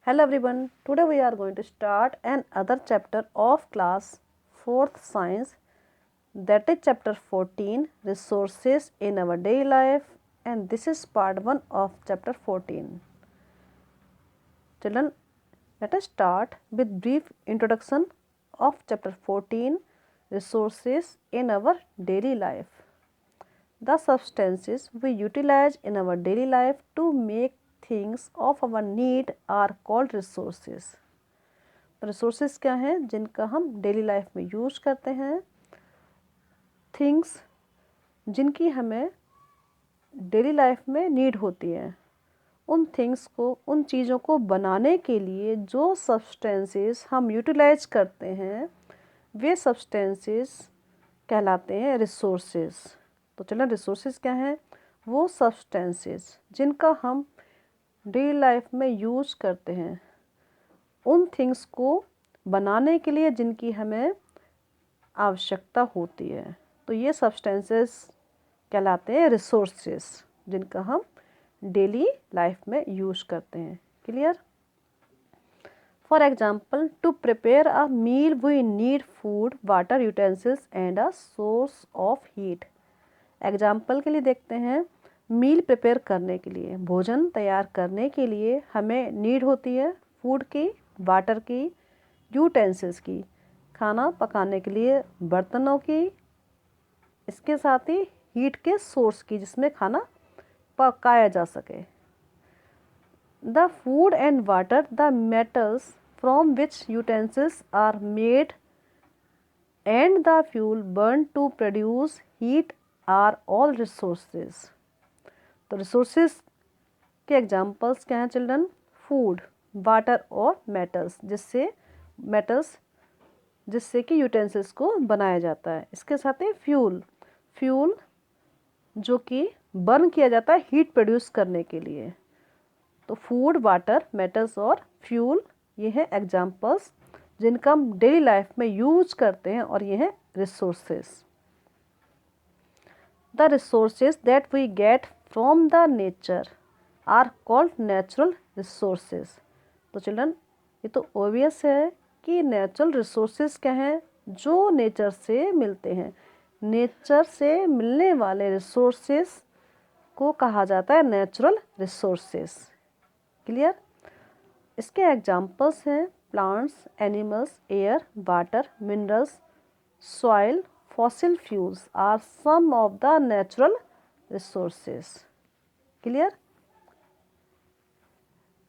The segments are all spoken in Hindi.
Hello everyone, today we are going to start another chapter of class 4th science, that is chapter 14, resources in our daily life, and this is part 1 of chapter 14. Children, let us start with brief introduction of chapter 14, resources in our daily life. The substances we utilize in our daily life to make things of our need are called resources. Resources क्या हैं जिनका हम डेली लाइफ में यूज़ करते हैं, थिंग्स जिनकी हमें डेली लाइफ में नीड होती है, उन थिंग्स को, उन चीज़ों को बनाने के लिए जो सब्सटेंसेस हम यूटिलाइज करते हैं वे सब्सटेंसेस कहलाते हैं रिसोर्सेज। तो चलो रिसोर्सेज क्या हैं? वो सब्सटेंसेस जिनका हम डेली लाइफ में यूज़ करते हैं, उन थिंग्स को बनाने के लिए जिनकी हमें आवश्यकता होती है, तो ये सब्सटेंसेस कहलाते हैं रिसोर्सेस जिनका हम डेली लाइफ में यूज़ करते हैं। Clear? For example, to prepare a meal we need food, water, utensils and a source of heat. Example के लिए देखते हैं, मील प्रिपेयर करने के लिए, भोजन तैयार करने के लिए हमें नीड होती है फूड की, वाटर की, यूटेंसिल्स की, खाना पकाने के लिए बर्तनों की, इसके साथ ही हीट के सोर्स की जिसमें खाना पकाया जा सके। The food and water, the metals from which utensils are made and the fuel burn to produce heat are all resources. तो रिसोर्सेज के एग्जाम्पल्स क्या हैं चिल्ड्रन? फूड, वाटर और मेटल्स जिससे कि यूटेंसिल्स को बनाया जाता है। इसके साथ ही फ्यूल जो कि बर्न किया जाता है हीट प्रोड्यूस करने के लिए। तो फूड, वाटर, मेटल्स और फ्यूल ये हैं एग्जाम्पल्स जिनका हम डेली लाइफ में यूज करते हैं और ये हैं resources. The resources that we get from the nature are called natural resources. तो चिल्ड्रन, ये तो ऑब्वियस है कि नेचुरल रिसोर्सेज क्या हैं? जो नेचर से मिलते हैं। नेचर से मिलने वाले रिसोर्सेज को कहा जाता है नेचुरल रिसोर्सेज। क्लियर? इसके एग्जाम्पल्स हैं plants, animals, air, water, minerals, soil, fossil fuels are some of the natural resources. Clear?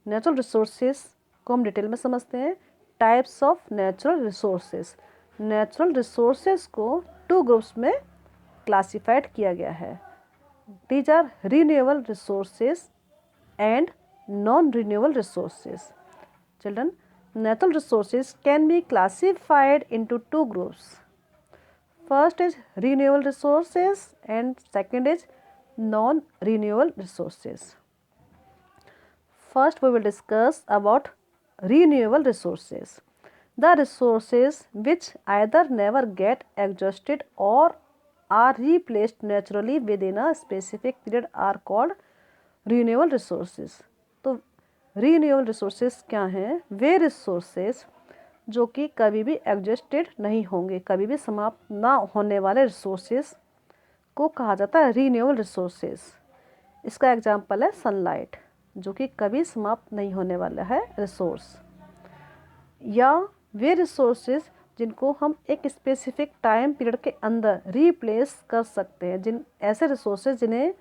Natural resources को हम डिटेल में समझते हैं। Types of natural resources. Natural resources को 2 ग्रुप्स में क्लासिफाइड किया गया है। These are renewable resources and non renewable resources. Children, natural resources can be classified into 2 groups. First is renewable resources and second is non-renewable resources. First we will discuss about renewable resources. The resources which either never get exhausted or are replaced naturally within a specific period are called renewable resources. तो रीन्यूएबल रिसोर्सेज क्या हैं? वे रिसोर्सेज जो कि कभी भी एग्जॉस्टेड नहीं होंगे, कभी भी समाप्त ना होने वाले रिसोर्सेज को कहा जाता है रीन्यूएबल रिसोर्सेज। इसका एग्जांपल है सनलाइट, जो कि कभी समाप्त नहीं होने वाला है रिसोर्स। या वे रिसोर्सेज जिनको हम एक स्पेसिफिक टाइम पीरियड के अंदर रिप्लेस कर सकते हैं, जिन ऐसे रिसोर्सेज जिन्हें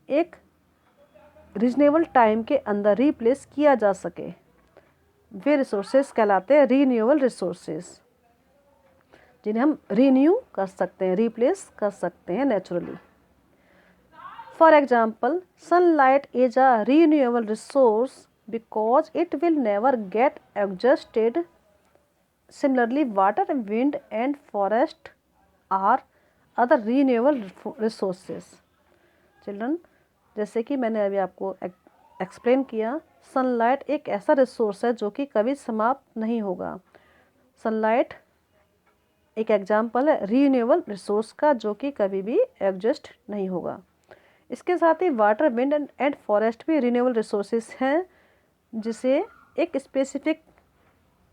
एक रीजनेबल टाइम के अंदर रिप्लेस किया जा सके, वे रिसोर्सेज कहलाते हैं रीन्यूएबल रिसोर्सेज, जिन्हें हम रीन्यू कर सकते हैं, रिप्लेस कर सकते हैं naturally. For example, sunlight is a renewable resource because it will never get exhausted. Similarly water, wind and forest are other renewable resources. Children, जैसे कि मैंने अभी आपको एक्सप्लेन किया, सनलाइट एक ऐसा रिसोर्स है जो कि कभी समाप्त नहीं होगा। सनलाइट एक एग्जाम्पल है रीन्यूएबल रिसोर्स का जो कि कभी भी एग्जॉस्ट नहीं होगा। इसके साथ ही वाटर, विंड एंड फॉरेस्ट भी रीन्यूएबल रिसोर्सेज हैं जिसे एक स्पेसिफिक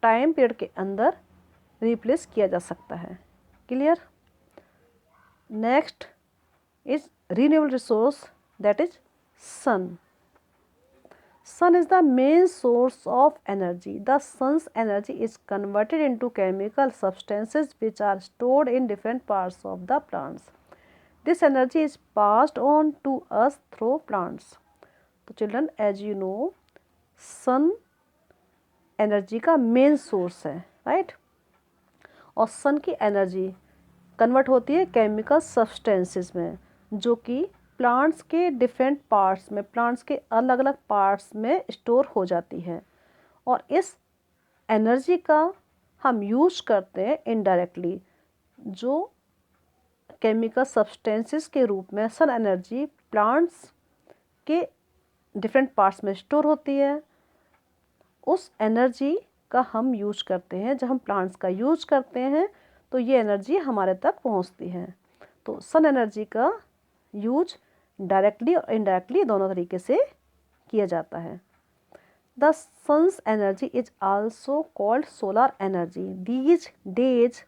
टाइम पीरियड के अंदर रिप्लेस किया जा सकता है। Clear? Next is renewable resource, that is sun. Sun is the main source of energy. The sun's energy is converted into chemical substances which are stored in different parts of the plants. This energy is passed on to us through plants. So children, as you know, sun energy का main source है, right? और sun की energy convert होती है chemical substances में, जो कि प्लांट्स के डिफरेंट पार्ट्स में, प्लांट्स के अलग अलग पार्ट्स में स्टोर हो जाती है। और इस एनर्जी का हम यूज करते हैं इनडायरेक्टली, जो केमिकल सब्सटेंसेस के रूप में सन एनर्जी प्लांट्स के डिफरेंट पार्ट्स में स्टोर होती है। उस एनर्जी का हम यूज करते हैं, जब हम प्लांट्स का यूज करते हैं तो ये एनर्जी हमारे तक पहुंचती है। तो सन एनर्जी का यूज डायरेक्टली और इनडायरेक्टली दोनों तरीके से किया जाता है। The sun's energy is also called solar energy. These days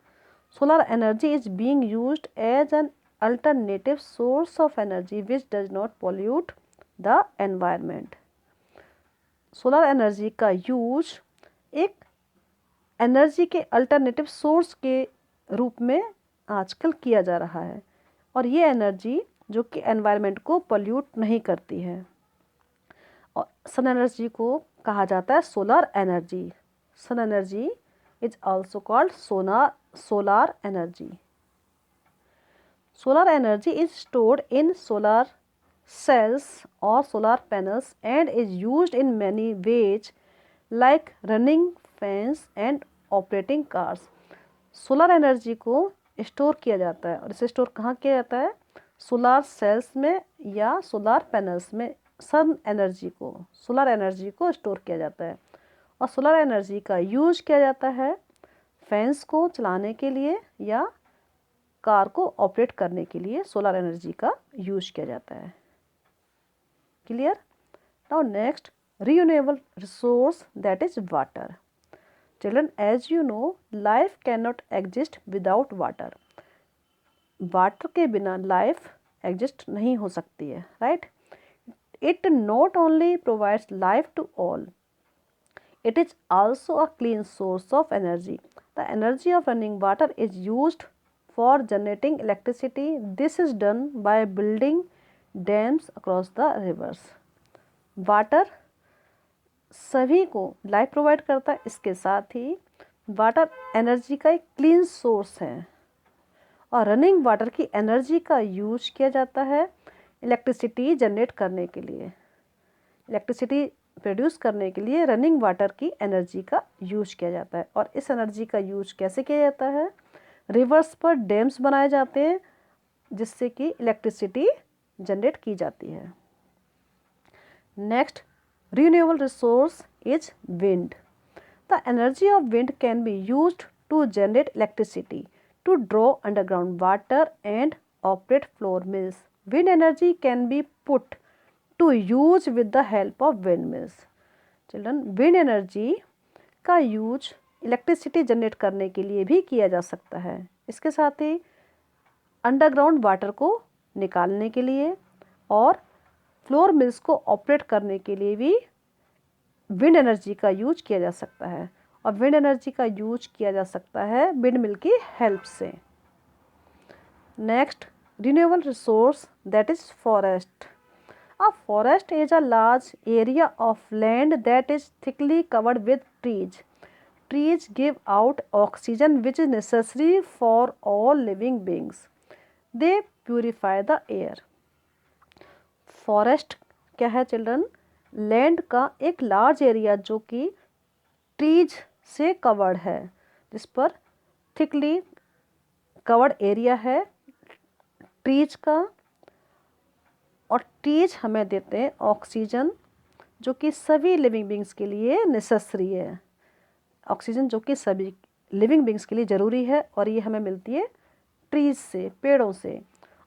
solar energy is being used as an alternative source of energy which does not pollute the environment. Solar energy का यूज एक एनर्जी के अल्टरनेटिव सोर्स के रूप में आजकल किया जा रहा है, और ये एनर्जी जो कि एनवायरनमेंट को पोल्यूट नहीं करती है। और सन एनर्जी को कहा जाता है solar energy. Sun energy is also called solar energy. Solar energy is stored in solar cells or solar panels and is used in many ways like running fans and operating cars. Solar energy को स्टोर किया जाता है, और इसे स्टोर कहाँ किया जाता है? सोलर सेल्स में या सोलर पैनल्स में सन एनर्जी को, सोलर एनर्जी को स्टोर किया जाता है। और सोलर एनर्जी का यूज किया जाता है फैंस को चलाने के लिए या कार को ऑपरेट करने के लिए सोलर एनर्जी का यूज किया जाता है। Clear? Now next, renewable resource that is water. Children, as you know, life cannot exist without water. Water के बिना लाइफ एग्जिस्ट नहीं हो सकती है, right? It not only provides life to all, it is also a clean source of energy. The energy of running water is used for generating electricity. This is done by building dams across the rivers. Water सभी को लाइफ प्रोवाइड करता है, इसके साथ ही वाटर एनर्जी का एक क्लीन सोर्स है, और रनिंग वाटर की एनर्जी का यूज किया जाता है इलेक्ट्रिसिटी जनरेट करने के लिए. इलेक्ट्रिसिटी प्रोड्यूस करने के लिए रनिंग वाटर की एनर्जी का यूज किया जाता है. और इस एनर्जी का यूज कैसे किया जाता है? रिवर्स पर डैम्स बनाए जाते हैं जिससे कि इलेक्ट्रिसिटी जनरेट की जाती है. Next, renewable resource is wind. The energy of wind can be used to generate electricity, to draw underground water and operate floor mills. Wind energy can be put to use with the help of windmills. Children, wind energy का यूज इलेक्ट्रिसिटी जनरेट करने के लिए भी किया जा सकता है. इसके साथ ही अंडरग्राउंड वाटर को निकालने के लिए और फ्लोर मिल्स को ऑपरेट करने के लिए भी विंड एनर्जी का यूज किया जा सकता है. और विंड एनर्जी का यूज किया जा सकता है विंड मिल की हेल्प से. Next, renewable resource that is forest. A forest is a large area of land that is thickly covered with trees. Trees give out oxygen which is necessary for all living beings. They purify the air. Forest क्या है चिल्ड्रन? लैंड का एक लार्ज एरिया जो कि ट्रीज से कवर्ड है, जिस पर थिकली कवर्ड एरिया है ट्रीज का. और ट्रीज हमें देते हैं ऑक्सीजन जो कि सभी लिविंग बींग्स के लिए नेसेसरी है. ऑक्सीजन जो कि सभी लिविंग बींग्स के लिए ज़रूरी है, और ये हमें मिलती है ट्रीज से, पेड़ों से.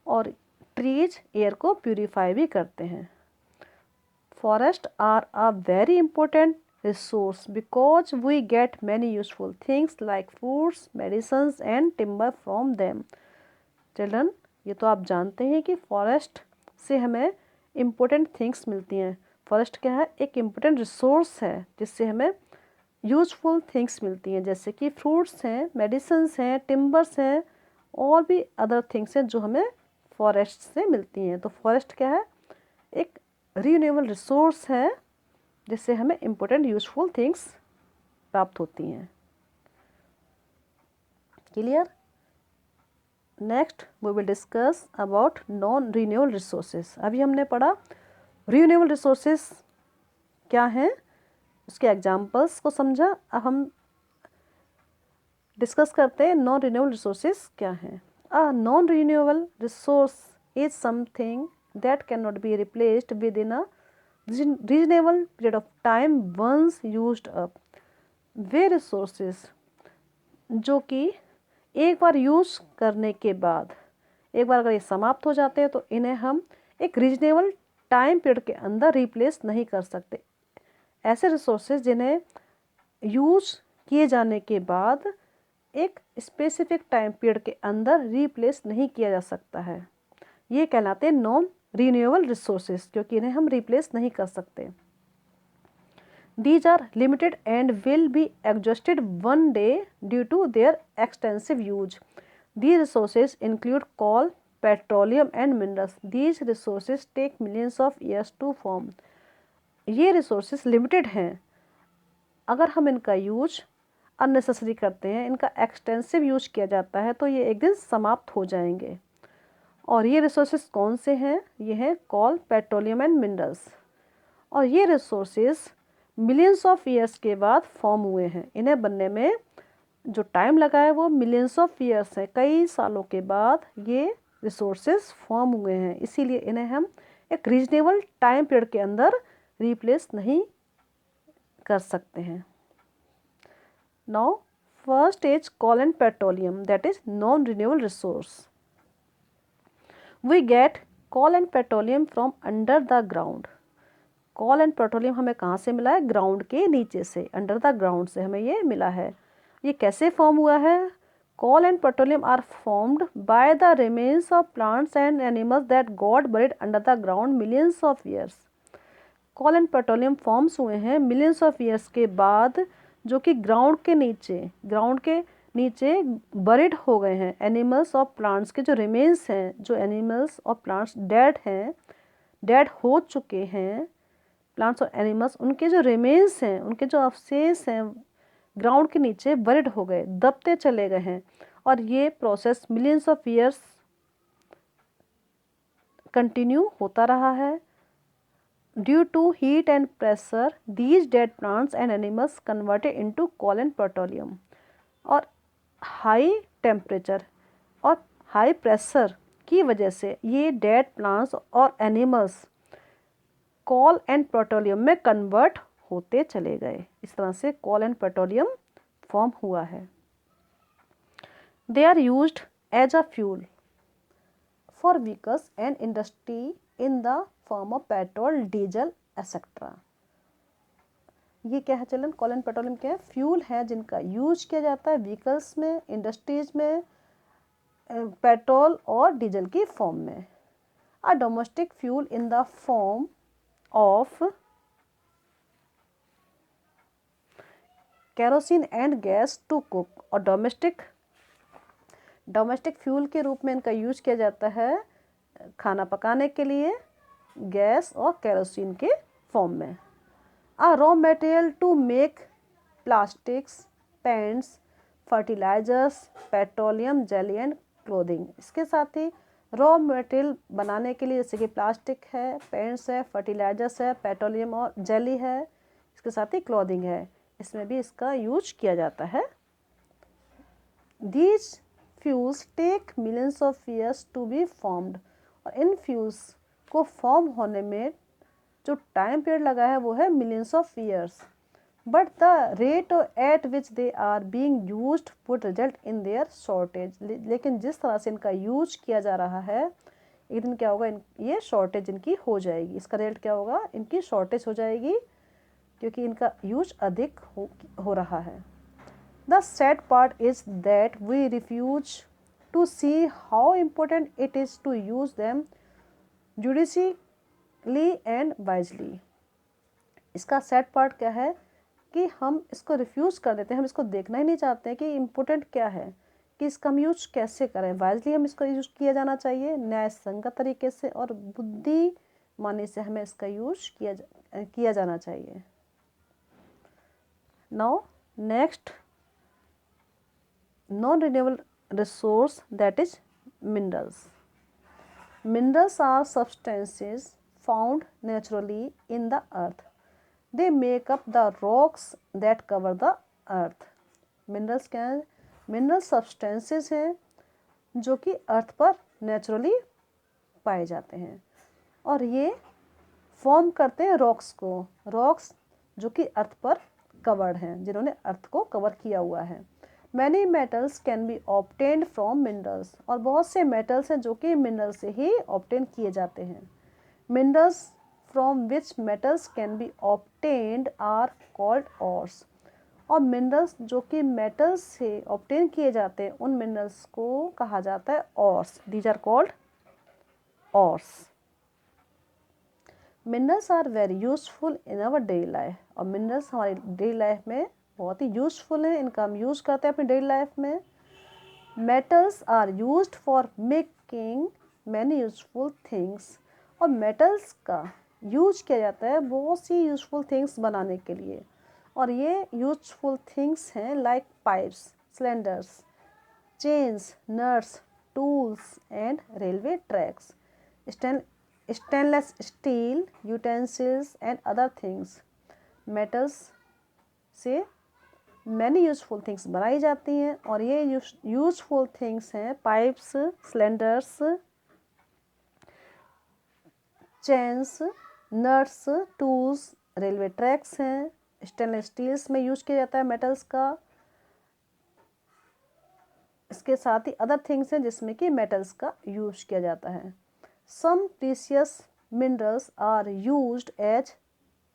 और ट्रीज एयर को प्यूरिफाई भी करते हैं. Forests are a very important resource because we get many useful things like fruits, medicines and timber from them. Children, ये तो आप जानते हैं कि फॉरेस्ट से हमें इम्पोर्टेंट थिंग्स मिलती हैं. फॉरेस्ट क्या है? एक इम्पोर्टेंट रिसोर्स है जिससे हमें यूजफुल थिंग्स मिलती हैं, जैसे कि फ्रूट्स हैं, मेडिसिन्स हैं, टिम्बर्स हैं और भी अदर थिंग्स हैं जो हमें फॉरेस्ट से मिलती हैं. तो फॉरेस्ट क्या है? एक रीन्यूएबल रिसोर्स है जिससे हमें इम्पोर्टेंट यूजफुल थिंग्स प्राप्त होती हैं. Clear? Next we will discuss about non renewable resources. अभी हमने पढ़ा रीन्यूएबल रिसोर्सेज क्या हैं, उसके एग्जांपल्स को समझा. अब हम डिस्कस करते हैं नॉन रीन्यूएबल रिसोर्सेज क्या हैं. A non renewable resource is something that can not be replaced with in a reasonable period of time once used up. वे रिसोर्सेज जो कि एक बार यूज़ करने के बाद, एक बार अगर ये समाप्त हो जाते हैं तो इन्हें हम एक रीजनेबल टाइम पीरियड के अंदर रिप्लेस नहीं कर सकते. ऐसे रिसोर्सेज जिन्हें यूज़ किए जाने के बाद एक स्पेसिफिक टाइम पीरियड के अंदर रिप्लेस नहीं किया जा सकता है, ये कहलाते हैं नॉन रीन्यूएबल रिसोर्सेज, क्योंकि इन्हें हम रिप्लेस नहीं कर सकते. These are limited and will be exhausted one day due to their extensive use. These resources include coal, petroleum and minerals. These resources take millions of years to form. ये resources limited हैं. अगर हम इनका यूज अननेसेसरी करते हैं, इनका एक्सटेंसिव यूज किया जाता है तो ये एक दिन समाप्त हो जाएंगे. और ये रिसोर्सेज कौन से हैं? ये हैं कोल, पेट्रोलियम एंड मिनरल्स. और ये रिसोर्सेज मिलियंस ऑफ ईयर्स के बाद फॉर्म हुए हैं. इन्हें बनने में जो टाइम लगा है वो मिलियंस ऑफ ईयर्स है. कई सालों के बाद ये रिसोर्सेज फॉर्म हुए हैं, इसीलिए इन्हें हम एक रीजनेबल टाइम पीरियड के अंदर रिप्लेस नहीं कर सकते हैं. Now first is coal and petroleum, that is non renewable resource. We get coal and petroleum from under the ground. Coal and petroleum हमें कहाँ से मिला है? ग्राउंड के नीचे से, अंडर द ग्राउंड से हमें ये मिला है. ये कैसे फॉर्म हुआ है? Coal and petroleum are formed by the remains of plants and animals that got buried under the ground millions of years. Coal and petroleum forms हुए हैं मिलियंस ऑफ ईयर्स के बाद, जो कि ग्राउंड के नीचे बरीड हो गए हैं. एनिमल्स और प्लांट्स के जो रिमेन्स हैं, जो एनिमल्स और प्लांट्स डेड हो चुके हैं, प्लांट्स और एनिमल्स, उनके जो रिमेन्स हैं, उनके जो अवशेष हैं, ग्राउंड के नीचे बरीड हो गए, दबते चले गए हैं. और ये process millions of years continue होता रहा है. Due to heat and pressure these dead plants and animals converted into coal and petroleum. और हाई टेम्परेचर और हाई प्रेशर की वजह से ये डेड प्लांट्स और एनिमल्स कोल एंड पेट्रोलियम में कन्वर्ट होते चले गए. इस तरह से कोल एंड पेट्रोलियम फॉर्म हुआ है. They are used as a fuel for vehicles and industry in the form of petrol, diesel etcetera. ये क्या है चलन? कोल एंड पेट्रोलियम क्या है? फ्यूल है जिनका यूज किया जाता है व्हीकल्स में, इंडस्ट्रीज में, पेट्रोल और डीजल की फॉर्म में. A domestic fuel in the form of kerosene and gas to cook. और डोमेस्टिक फ्यूल के रूप में इनका यूज किया जाता है खाना पकाने के लिए, गैस और केरोसिन के फॉर्म में. A raw material to make plastics, paints, fertilisers, petroleum jelly and clothing. इसके साथ ही रॉ मटेरियल बनाने के लिए, जैसे कि प्लास्टिक है, पेंट्स है, फर्टिलाइजर्स है, पेट्रोलियम और जेली है, इसके साथ ही क्लोथिंग है, इसमें भी इसका यूज किया जाता है. These fuels take millions of years to be formed. और इन फ्यूल्स को फॉर्म होने में जो टाइम पीरियड लगा है वो है millions of years. But the rate at which they are being used would result in their shortage. लेकिन जिस तरह से इनका यूज किया जा रहा है, एक दिन क्या होगा, ये शॉर्टेज इनकी हो जाएगी. इसका रिजल्ट क्या होगा? इनकी शॉर्टेज हो जाएगी. क्योंकि इनका यूज अधिक हो रहा है। The sad part is that we refuse to see how important it is to use them judiciously and wisely. इसका सैड पार्ट क्या है कि हम इसको रिफ्यूज़ कर देते हैं, हम इसको देखना ही नहीं चाहते हैं कि इम्पोर्टेंट क्या है, कि इसका हम यूज कैसे करें। वाइजली हम इसको यूज किया जाना चाहिए, न्याय संगत तरीके से और बुद्धिमानी से हमें इसका यूज किया जाना चाहिए। Now next non renewable resource that is minerals. Minerals are substances found naturally in the earth. They make up the rocks that cover the earth. Minerals क्या है? मिनरल सब्सटेंसेस हैं जो कि अर्थ पर नेचुरली पाए जाते हैं और ये फॉर्म करते हैं रॉक्स को, रॉक्स जो कि अर्थ पर कवर्ड हैं, जिन्होंने अर्थ को कवर किया हुआ है। Many metals can be obtained from minerals, और बहुत से मेटल्स हैं जो कि मिनरल से ही ऑब्टेन किए जाते हैं। Minerals from which metals can be obtained are called ores, और मिनरल्स जो कि मेटल्स से ऑब्टेन किए जाते हैं उन मिनरल्स को कहा जाता है ores. These are called ores. Minerals are very useful in our daily life, और मिनरल्स हमारी डेली लाइफ में बहुत ही यूजफुल हैं, इनका हम यूज़ करते हैं अपनी डेली लाइफ में। Metals are used for making many useful things, और मेटल्स का यूज किया जाता है बहुत सी यूजफुल थिंग्स बनाने के लिए, और ये यूजफुल थिंग्स हैं like pipes, cylinders, chains, nuts, tools and railway tracks, stainless steel utensils and other things. Metals से मैनी यूजफुल थिंग्स बनाई जाती हैं, और ये यूजफुल थिंग्स हैं pipes, cylinders, chains, nuts, tools, railway tracks हैं, स्टेनलेस स्टील्स में यूज किया जाता है मेटल्स का। इसके साथ ही अदर थिंग्स हैं जिसमें कि मेटल्स का यूज किया जाता है। Some precious minerals are used as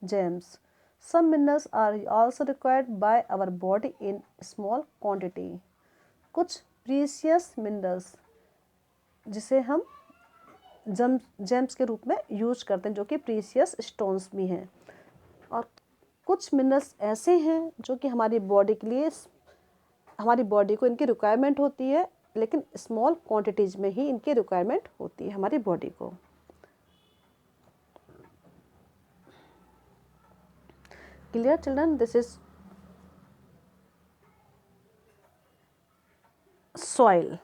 gems. Some minerals are also required by our body in small quantity. कुछ प्रीशियस मिनरल्स जिसे हम जेम्स के रूप में यूज करते हैं, जो कि प्रीशियस स्टोन्स भी हैं, और कुछ मिनरल्स ऐसे हैं जो कि हमारी बॉडी के लिए, हमारी बॉडी को इनकी रिक्वायरमेंट होती है, लेकिन स्मॉल क्वांटिटीज में ही इनकी रिक्वायरमेंट होती है हमारी बॉडी को। Clear children? This is soil.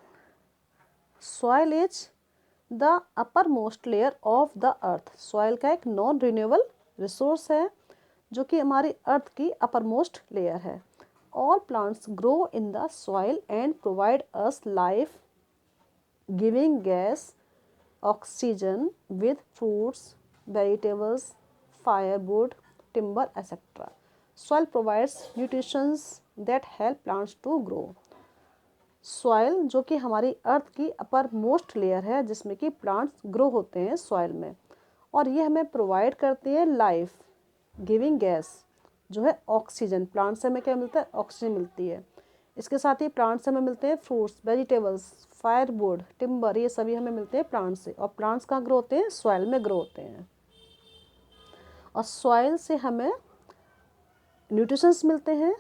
Soil is the upper most layer of the earth. Soil का एक नॉन रिन्यूएबल रिसोर्स है जो कि हमारी अर्थ की अपर मोस्ट लेयर है। All plants grow in the soil and provide us life giving gas oxygen with fruits, vegetables, firewood, timber, etc. Soil provides nutrients that help plants to grow. Soil जो कि हमारी अर्थ की अपर मोस्ट लेयर है जिसमें कि प्लांट्स ग्रो होते हैं सॉइल में, और ये हमें प्रोवाइड करती है लाइफ गिविंग गैस जो है ऑक्सीजन। प्लांट से हमें क्या मिलता है? ऑक्सीजन मिलती है। इसके साथ ही प्लांट से हमें मिलते हैं फ्रूट्स, वेजिटेबल्स, फायरवुड, टिम्बर, ये सभी हमें मिलते हैं प्लांट से, और प्लांट्स कहाँ ग्रो होते हैं? सॉइल में ग्रो होते हैं। और सॉइल से हमें न्यूट्रिशंस मिलते हैं।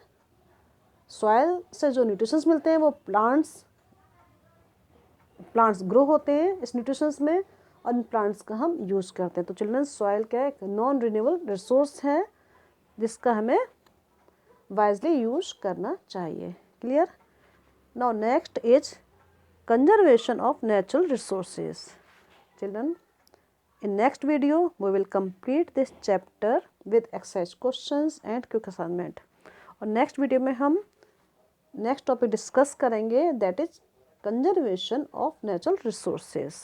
सॉइल से जो न्यूट्रिशंस मिलते हैं वो प्लांट्स ग्रो होते हैं इस न्यूट्रिशंस में, और इन प्लांट्स का हम यूज़ करते हैं। तो चिल्ड्रन, सॉइल क्या है? एक नॉन रिन्यूएबल रिसोर्स है जिसका हमें वाइजली यूज करना चाहिए। Clear? Now next is conservation of natural resources. Children, in next video we will complete this chapter with exercise questions and quick assignment, और next video में हम next topic discuss करेंगे, that is conservation of natural resources।